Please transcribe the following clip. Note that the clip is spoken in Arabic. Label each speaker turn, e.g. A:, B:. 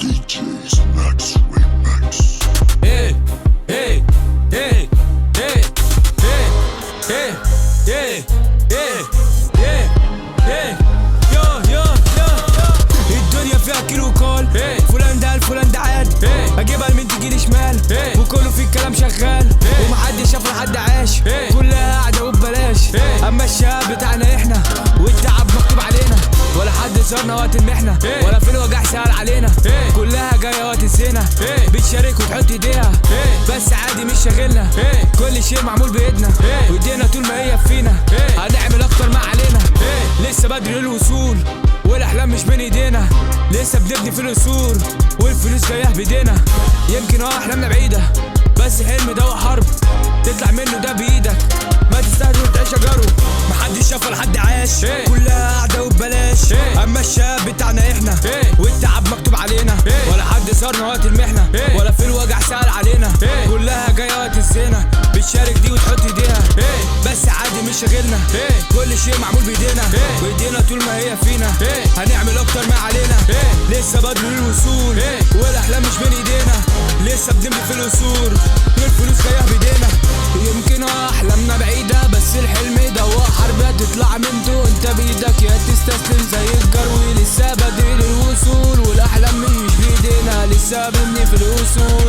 A: DJ's Max Remix.
B: Hey, hey, hey, hey, hey, hey, hey, hey, hey, hey. Yo, yo, yo, yo. الدنيا فيها كيلو كول. فلان ده الفلان ده عاد. اجيبها لمين تجيلي شمال. وكله في الكلام شغال. ومحدش شاف لحد عاش. كلها قاعدة وببلاش. اما الشاب بتاعنا احنا والتعب مكتوب علينا. ولا حد صارنا وقت المحنة ولا في الوجع سهل علينا. كلها جاية وقت الزنا. بتشارك وتحط ايديها بس عادي مش شاغلنا. كل شيء معمول بايدنا وايدينا طول ما هي فينا. هنعمل اكتر ما علينا. لسه بدري للوصول والاحلام مش بين ايدينا. لسه بنبني في القصور والفلوس جايه بايدينا. يمكن احلامنا بعيده بس حلم ده حرب تطلع منه ده بايدك. ما تستاهل وتعيش جرو. محدش شاف ولا حد عاش. كلها قاعده وببلاش. اما الشاب بتاعنا احنا والتعب مكتوب علينا. ولا حد صارنا وقت المحنه ولا في الوجع سهل علينا. كلها جايه وقت الزنا. بتشارك دي وتحط ايديها بس عادي مش شاغلنا. كل شيء معمول بايدينا وايدينا طول ما هي فينا. هنعمل اكتر ما علينا. لسه بدري للوصول والاحلام مش بين ايدينا. لسه بنبني في القصور والفلوس جايه بايدينا. يمكن احلامنا بعيده بس الحلم ده هو حرب هتطلع منه. انت بايدك يا تستسلم زي الجرو. لسه بدري للوصول والاحلام مش بايدينا. لسه بنبني في القصور